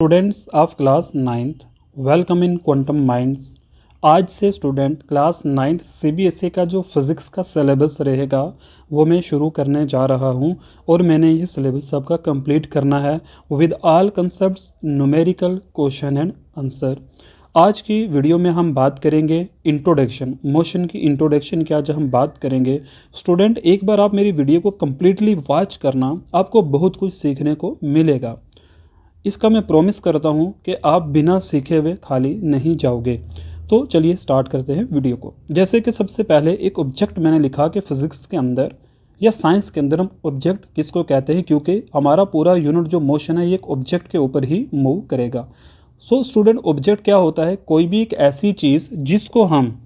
Students of class ninth, welcome in quantum minds. आज से student class ninth CBSE का जो फिज़िक्स का सिलेबस रहेगा वो मैं शुरू करने जा रहा हूँ और मैंने ये सिलेबस सबका कंप्लीट करना है with all concepts, numerical, question and answer. आज की वीडियो में हम बात करेंगे इंट्रोडक्शन, मोशन की इंट्रोडक्शन की आज हम बात करेंगे। स्टूडेंट एक बार आप मेरी वीडियो को कम्प्लीटली वॉच करना, आपको बहुत कुछ सीखने को मिलेगा। इसका मैं प्रॉमिस करता हूँ कि आप बिना सीखे हुए खाली नहीं जाओगे। तो चलिए स्टार्ट करते हैं वीडियो को। जैसे कि सबसे पहले एक ऑब्जेक्ट मैंने लिखा कि फिज़िक्स के अंदर या साइंस के अंदर हम ऑब्जेक्ट किसको कहते हैं, क्योंकि हमारा पूरा यूनिट जो मोशन है ये एक ऑब्जेक्ट के ऊपर ही मूव करेगा। सो स्टूडेंट, ऑब्जेक्ट क्या होता है? कोई भी एक ऐसी चीज़ जिसको हम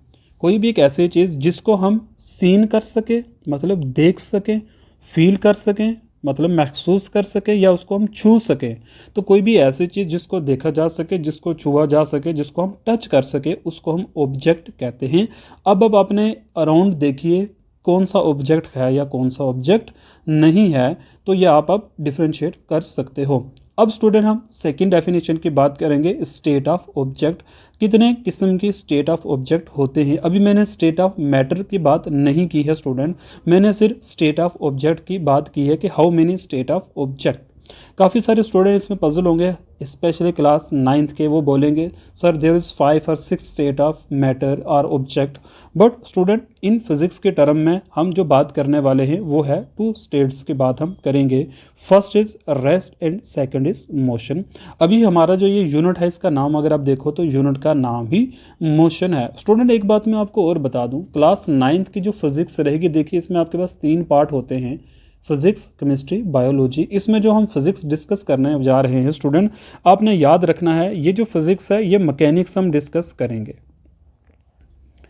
सीन कर सके, मतलब देख सकें, फील कर सकें, मतलब महसूस कर सके, या उसको हम छू सकें। तो कोई भी ऐसी चीज़ जिसको देखा जा सके, जिसको छुआ जा सके, जिसको हम टच कर सके, उसको हम ऑब्जेक्ट कहते हैं। अब आपने अराउंड देखिए कौन सा ऑब्जेक्ट है या कौन सा ऑब्जेक्ट नहीं है, तो ये आप डिफ्रेंशिएट कर सकते हो। अब स्टूडेंट हम सेकंड डेफिनेशन की बात करेंगे, स्टेट ऑफ ऑब्जेक्ट। कितने किस्म की स्टेट ऑफ ऑब्जेक्ट होते हैं? अभी मैंने स्टेट ऑफ मैटर की बात नहीं की है स्टूडेंट, मैंने सिर्फ स्टेट ऑफ ऑब्जेक्ट की बात की है कि how many state of object. काफ़ी सारे स्टूडेंट इसमें पजल होंगे, स्पेशली क्लास नाइन्थ के। वो बोलेंगे सर देयर इज़ 5 और 6 स्टेट ऑफ मैटर और object. But student in physics के टर्म में हम जो बात करने वाले हैं वो है 2 स्टेट्स की बात हम करेंगे। First is rest and second is motion. अभी हमारा जो ये यूनिट है इसका नाम अगर आप देखो तो यूनिट का नाम ही मोशन है। स्टूडेंट एक बात मैं आपको और बता दूं, क्लास नाइन्थ की जो फिज़िक्स रहेगी, देखिए इसमें आपके पास 3 पार्ट होते हैं, फिजिक्स, केमिस्ट्री, बायोलॉजी। इसमें जो हम फिजिक्स डिस्कस करने जा रहे हैं स्टूडेंट, आपने याद रखना है ये जो फिजिक्स है ये मैकेनिक्स हम डिस्कस करेंगे।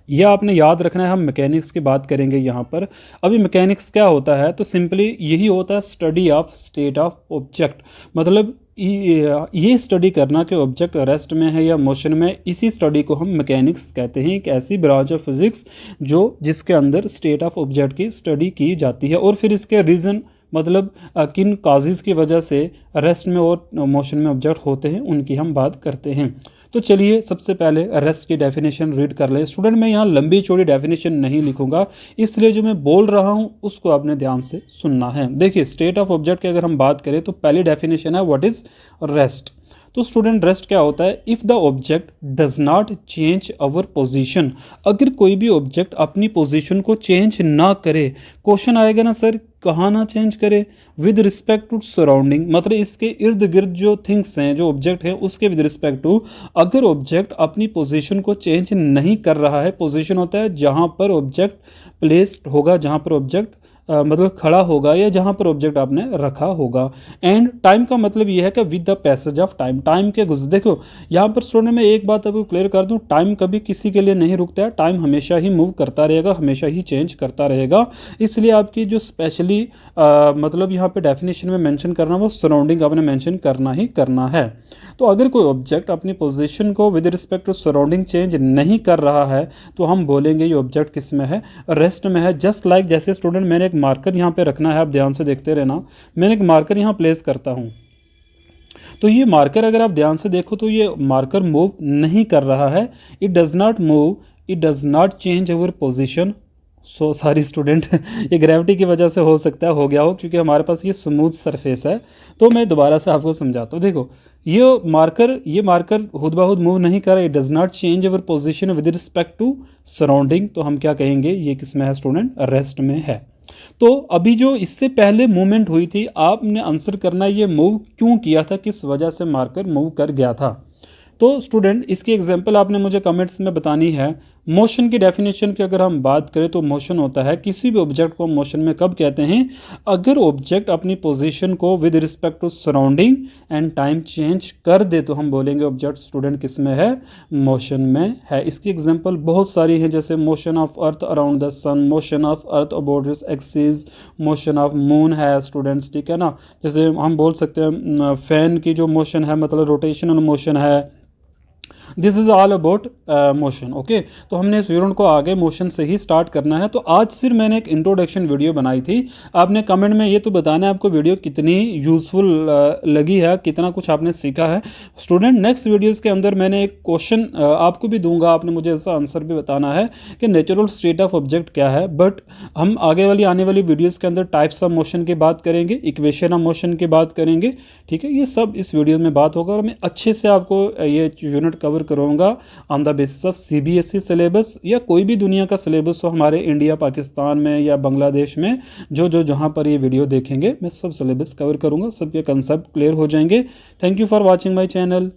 यह आपने याद रखना है, हम मैकेनिक्स की बात करेंगे यहाँ पर। अभी मैकेनिक्स क्या होता है? तो सिंपली यही होता है study of state of object. मतलब ये स्टडी करना कि ऑब्जेक्ट रेस्ट में है या मोशन में, इसी स्टडी को हम मैकेनिक्स कहते हैं। एक ऐसी ब्रांच ऑफ फिजिक्स जिसके अंदर स्टेट ऑफ ऑब्जेक्ट की स्टडी की जाती है और फिर इसके रीज़न, मतलब किन काजेज़ की वजह से रेस्ट में और मोशन में ऑब्जेक्ट होते हैं, उनकी हम बात करते हैं। तो चलिए सबसे पहले रेस्ट की डेफिनेशन रीड कर लें। स्टूडेंट मैं यहाँ लंबी चौड़ी डेफिनेशन नहीं लिखूंगा, इसलिए जो मैं बोल रहा हूँ उसको आपने ध्यान से सुनना है। देखिए स्टेट ऑफ ऑब्जेक्ट की अगर हम बात करें तो पहली डेफिनेशन है व्हाट इज़ रेस्ट। तो स्टूडेंट रेस्ट क्या होता है? If the object does not change our position. अगर कोई भी ऑब्जेक्ट अपनी पोजीशन को चेंज ना करे, क्वेश्चन आएगा ना सर कहाँ ना चेंज करे? विद रिस्पेक्ट टू सराउंडिंग, मतलब इसके इर्द गिर्द जो थिंग्स हैं, जो ऑब्जेक्ट हैं उसके विद रिस्पेक्ट टू। अगर ऑब्जेक्ट अपनी पोजीशन को चेंज नहीं कर रहा है, पोजीशन होता है जहाँ पर ऑब्जेक्ट प्लेस्ड होगा, जहाँ पर ऑब्जेक्ट मतलब खड़ा होगा या जहाँ पर ऑब्जेक्ट आपने रखा होगा। एंड टाइम का मतलब ये है कि with the passage of time, time के गुजर। देखो यहाँ पर स्टूडेंट मैं एक बात आपको क्लियर कर दूँ, टाइम कभी किसी के लिए नहीं रुकता है, टाइम हमेशा ही मूव करता रहेगा, हमेशा ही चेंज करता रहेगा। इसलिए आपकी जो स्पेशली मतलब यहाँ पे डेफिनेशन में मेंशन करना, वो सराउंडिंग आपने मेंशन करना ही करना है। तो अगर कोई ऑब्जेक्ट अपनी पोजीशन को with respect to surrounding change नहीं कर रहा है तो हम बोलेंगे ये ऑब्जेक्ट किस में है? रेस्ट में है। जस्ट लाइक जैसे स्टूडेंट मैंने एक मार्कर यहाँ पे रखना है, आप ध्यान से देखते रहना। मैंने एक मार्कर यहाँ प्लेस करता हूँ, तो ये मार्कर अगर आप ध्यान से देखो तो ये मार्कर मूव नहीं कर रहा है। It does not move, it does not change our position. So sorry student, ये ग्रेविटी की वजह से हो सकता है हो गया हो, क्योंकि हमारे पास ये स्मूथ सरफेस है। तो मैं दोबारा से आपको समझाता हूँ। देखो ये मार्कर खुद ब खुद मूव नहीं कर रहा, it does not change our position with respect to surrounding. तो हम क्या कहेंगे? ये किस में है स्टूडेंट? रेस्ट में है। तो अभी जो इससे पहले मूवमेंट हुई थी, आपने आंसर करना है ये मूव क्यों किया था, किस वजह से मार्कर मूव कर गया था। तो स्टूडेंट इसकी एग्जांपल आपने मुझे कमेंट्स में बतानी है। मोशन की डेफिनेशन की अगर हम बात करें तो मोशन होता है, किसी भी ऑब्जेक्ट को मोशन में कब कहते हैं? अगर ऑब्जेक्ट अपनी पोजीशन को with respect to surrounding and time change कर दे तो हम बोलेंगे ऑब्जेक्ट स्टूडेंट किस में है? मोशन में है। इसकी एग्जांपल बहुत सारी हैं, जैसे motion of earth around the sun, motion of earth about its axis, motion of moon है स्टूडेंट्स, ठीक है ना। जैसे हम बोल सकते हैं फैन की जो मोशन है मतलब रोटेशनल मोशन है, this is all about motion. Okay, तो हमने इस यूनिट को आगे मोशन से ही स्टार्ट करना है। तो आज सिर्फ मैंने एक इंट्रोडक्शन वीडियो बनाई थी। आपने कमेंट में ये तो बताना है आपको वीडियो कितनी यूज़फुल लगी है, कितना कुछ आपने सीखा है। स्टूडेंट, नेक्स्ट वीडियोस के अंदर मैंने एक क्वेश्चन आपको भी दूंगा, आपने मुझे ऐसा आंसर भी बताना है कि नेचुरल स्टेट ऑफ ऑब्जेक्ट क्या है। बट हम आगे वाली आने वाली वीडियोस के अंदर टाइप्स ऑफ मोशन की बात करेंगे, इक्वेशन ऑफ मोशन की बात करेंगे। ठीक है, ये सब इस वीडियो में बात होगा और मैं अच्छे से आपको ये यूनिट कवर करूँगा on the basis of CBSE syllabus या कोई भी दुनिया का सिलेबस हो, हमारे इंडिया, पाकिस्तान में या बांग्लादेश में, जो जहाँ पर ये वीडियो देखेंगे मैं सब सिलेबस कवर करूँगा, सबके कंसेप्ट क्लियर हो जाएंगे। Thank you for watching my channel.